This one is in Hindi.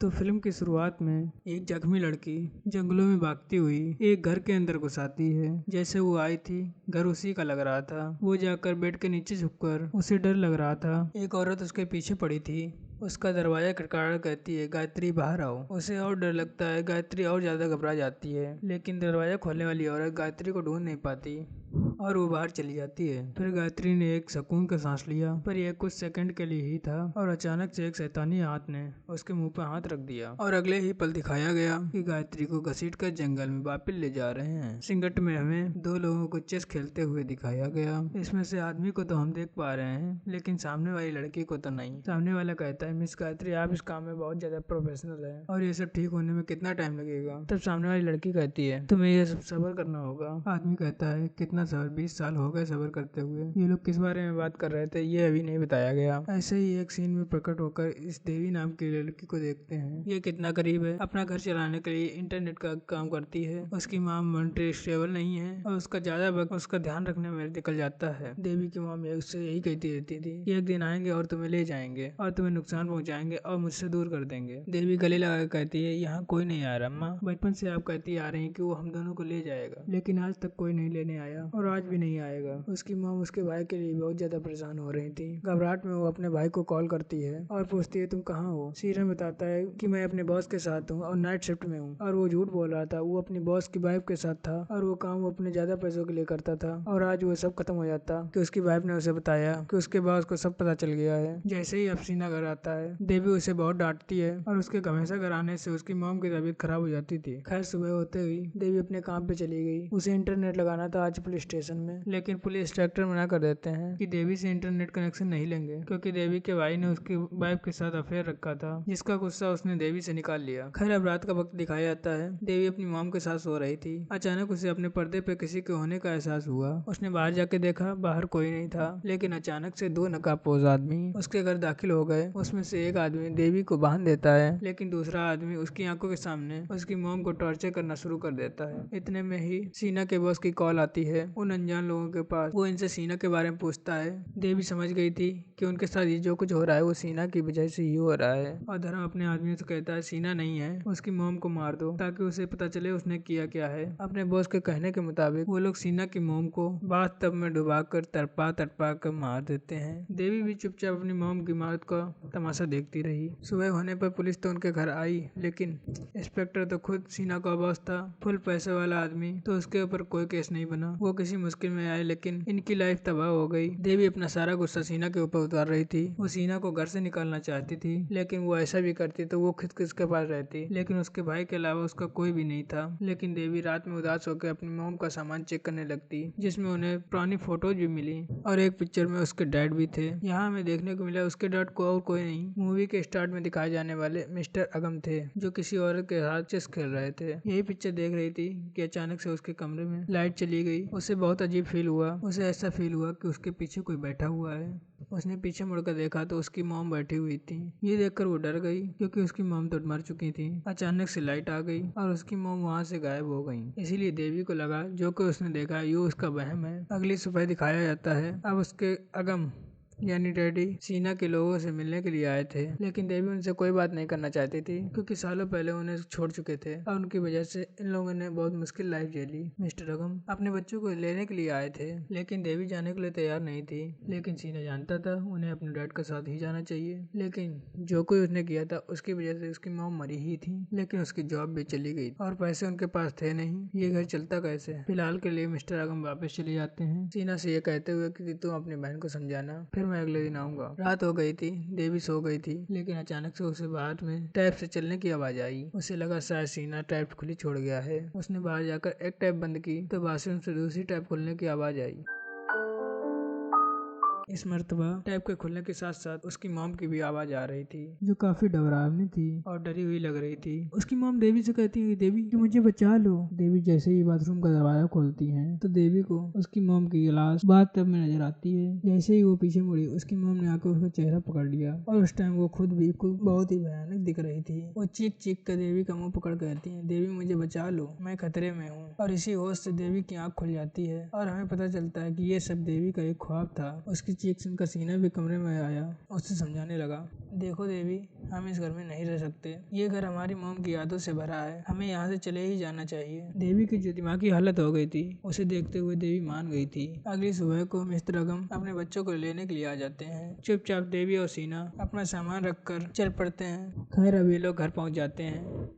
तो फिल्म की शुरुआत में एक जख्मी लड़की जंगलों में भागती हुई एक घर के अंदर घुस आती है। जैसे वो आई थी घर उसी का लग रहा था। वो जाकर बेड के नीचे झुककर उसे डर लग रहा था। एक औरत उसके पीछे पड़ी थी। उसका दरवाजा खटखटा कहती है, गायत्री बाहर आओ। उसे और डर लगता है। गायत्री और ज्यादा घबरा जाती है, लेकिन दरवाजा खोलने वाली औरत गायत्री को ढूंढ नहीं पाती और वो बाहर चली जाती है। फिर गायत्री ने एक सुकून का सांस लिया, पर यह कुछ सेकंड के लिए ही था और अचानक से एक शैतानी हाथ ने उसके मुंह पर हाथ रख दिया और अगले ही पल दिखाया गया कि गायत्री को घसीटकर जंगल में वापस ले जा रहे हैं। सिंगट में हमें दो लोगों को चेस खेलते हुए दिखाया गया। इसमें से आदमी को तो हम देख पा रहे हैं, लेकिन सामने वाली लड़की को तो नहीं। सामने वाला कहता है, मिस गायत्री आप इस काम में बहुत ज्यादा प्रोफेशनल है और ये सब ठीक होने में कितना टाइम लगेगा। तब सामने वाली लड़की कहती है, तुम्हें ये सब सब्र करना होगा। आदमी कहता है, कितना सब्र, 20 साल हो गए सब्र करते हुए। ये लोग किस बारे में बात कर रहे थे ये अभी नहीं बताया गया। ऐसे ही एक सीन में प्रकट होकर इस देवी नाम की लड़की को देखते हैं। ये कितना गरीब है, अपना घर चलाने के लिए इंटरनेट का काम करती है। उसकी माँ मॉनेटरी स्टेबल नहीं है और उसका ज्यादा वक्त उसका ध्यान रखने में निकल जाता है। देवी की माँ उससे यही कहती रहती थी कि एक दिन आएंगे और तुम्हें ले जाएंगे और तुम्हें नुकसान पहुंचाएंगे और मुझसे दूर कर देंगे। देवी गले लगा कहती है, यहाँ कोई नहीं आ रहा अम्मा। बचपन से आप कहती आ रही कि वो हम दोनों को ले जाएगा, लेकिन आज तक कोई नहीं लेने आया और आज भी नहीं आएगा। उसकी माँ उसके भाई के लिए बहुत ज्यादा परेशान हो रही थी। घबराहट में वो अपने भाई को कॉल करती है और पूछती है, तुम कहाँ हो। सीरन बताता है कि मैं अपने बॉस के साथ हूँ और नाइट शिफ्ट में हूँ। और वो झूठ बोल रहा था। वो अपनी बॉस की वाइफ के साथ था और वो काम वो अपने ज्यादा पैसों के लिए करता था। और आज वो सब खत्म हो जाता कि उसकी वाइफ ने उसे बताया कि उसके बॉस को सब पता चल गया है। जैसे ही अफसीना घर आता है, देवी उसे बहुत डांटती है और उसके हमेशा घर आने से उसकी मॉम की तबीयत खराब हो जाती थी। खैर सुबह होते हुई देवी अपने काम पे चली गई। उसे इंटरनेट लगाना था आज पुलिस स्टेशन में, लेकिन पुलिस इंस्पेक्टर मना कर देते हैं कि देवी से इंटरनेट कनेक्शन नहीं लेंगे, क्योंकि देवी के भाई ने उसकी वाइफ के साथ अफेयर रखा था, जिसका गुस्सा उसने देवी से निकाल लिया। खैर अब रात का वक्त दिखाया जाता है। देवी अपनी मॉम के साथ सो रही थी। अचानक उसे अपने पर्दे पे किसी के होने का एहसास हुआ। उसने बाहर जाके देखा, बाहर कोई नहीं था, लेकिन अचानक से दो नकाबपोश आदमी उसके घर दाखिल हो गए। उसमें से एक आदमी देवी को बांध देता है, लेकिन दूसरा आदमी उसकी आंखों के सामने उसकी मॉम को टॉर्चर करना शुरू कर देता है। इतने में ही सीना के बॉस की कॉल आती है उन अनजान लोगों के पास। वो इनसे सीना के बारे में पूछता है। देवी समझ गई थी कि उनके साथ ये जो कुछ हो रहा है वो सीना की वजह से ही हो रहा है और धर्म अपने आदमी से कहता है, सीना नहीं है, उसकी मॉम को मार दो ताकि उसे पता चले उसने किया क्या है। अपने बॉस के कहने के मुताबिक वो लोग सीना की मॉम को बाथटब में डुबाकर तड़पा तड़पा कर मार देते हैं। देवी भी चुपचाप अपनी मॉम की मौत का तमाशा देखती रही। सुबह होने पर पुलिस तो उनके घर आई, लेकिन इंस्पेक्टर तो खुद सीना का बॉस था, फुल पैसे वाला आदमी, तो उसके ऊपर कोई केस नहीं बना। वो किसी मुश्किल में आए, लेकिन इनकी लाइफ तबाह हो गई। देवी अपना सारा गुस्सा सीना के ऊपर उतार रही थी। वो सीना को घर से निकालना चाहती थी, लेकिन वो ऐसा भी करती तो वो खुद किसके पास रहती, लेकिन उसके भाई के अलावा उसका कोई भी नहीं था। लेकिन देवी रात में उदास होकर अपनी मॉम का सामान चेक करने लगती, जिसमें उन्हें पुरानी फोटोज भी मिली और एक पिक्चर में उसके डैड भी थे। यहाँ हमें देखने को मिला उसके डैड को और कोई नहीं, मूवी के स्टार्ट में दिखाए जाने वाले मिस्टर अगम थे, जो किसी औरत के साथ चेस खेल रहे थे। यही पिक्चर देख रही थी कि अचानक से उसके कमरे में लाइट चली गई। उसे बहुत अजीब फील हुआ। उसे ऐसा फील हुआ कि उसके पीछे कोई बैठा हुआ है। उसने पीछे मुड़कर देखा तो उसकी मॉम बैठी हुई थी। ये देखकर वो डर गई, क्योंकि उसकी मॉम तो मर चुकी थी। अचानक से लाइट आ गई और उसकी मॉम वहाँ से गायब हो गई। इसीलिए देवी को लगा जो कि उसने देखा ये उसका वहम है। अगली सुबह दिखाया जाता है अब उसके अगम यानी डैडी सीना के लोगों से मिलने के लिए आए थे, लेकिन देवी उनसे कोई बात नहीं करना चाहती थी, क्योंकि सालों पहले उन्हें छोड़ चुके थे और उनकी वजह से इन लोगों ने बहुत मुश्किल लाइफ झेली। मिस्टर अगम अपने बच्चों को लेने के लिए आए थे, लेकिन देवी जाने के लिए तैयार नहीं थी। लेकिन सीना जानता था उन्हें अपने डैड के साथ ही जाना चाहिए, लेकिन जो कोई उसने किया था उसकी वजह से उसकी मॉम मरी ही थी, लेकिन उसकी जॉब भी चली गई और पैसे उनके पास थे नहीं। ये घर चलता कैसे। फिलहाल के लिए मिस्टर अगम वापस चले जाते हैं, सीना से ये कहते हुए कि तुम अपनी बहन को समझाना, फिर मैं अगले दिन आऊंगा। रात हो गई थी, देवी सो गई थी, लेकिन अचानक से उसे बाहर में टैप से चलने की आवाज आई। उसे लगा शायद सीना टैप खुली छोड़ गया है। उसने बाहर जाकर एक टैप बंद की तो बाथरूम से दूसरी टैप खुलने की आवाज आई। इस मर्तबा टैप के खुलने के साथ साथ उसकी मॉम की भी आवाज आ रही थी, जो काफी डरावनी थी और डरी हुई लग रही थी। उसकी मॉम देवी से कहती है, देवी कि मुझे बचा लो। देवी जैसे ही बाथरूम का दरवाजा खोलती है तो देवी को उसकी मॉम की लाश बाथटब में नजर आती है। जैसे ही वो पीछे मुड़ी, उसकी मॉम ने आकर उसका चेहरा पकड़ लिया और उस टाइम वो खुद भी बहुत ही भयानक दिख रही थी। वो चीख चीख कर देवी का मुंह पकड़ कहती है, देवी मुझे बचा लो, मैं खतरे में हूँ। और इसी होश से देवी की आंख खुल जाती है और हमें पता चलता है कि ये सब देवी का एक ख्वाब था। उसकी चीख सुनकर सीना भी कमरे में आया। उससे समझाने लगा, देखो देवी, हम इस घर में नहीं रह सकते। ये घर हमारी मॉम की यादों से भरा है। हमें यहाँ से चले ही जाना चाहिए। देवी की जो दिमागी हालत हो गई थी, उसे देखते हुए देवी मान गई थी। अगली सुबह को मिस्टर अगम अपने बच्चों को लेने के लिए आ जाते हैं। चुपचाप देवी और सीना अपना सामान रखकर चल पड़ते हैं। खैर अब ये लोग घर पहुँच जाते हैं।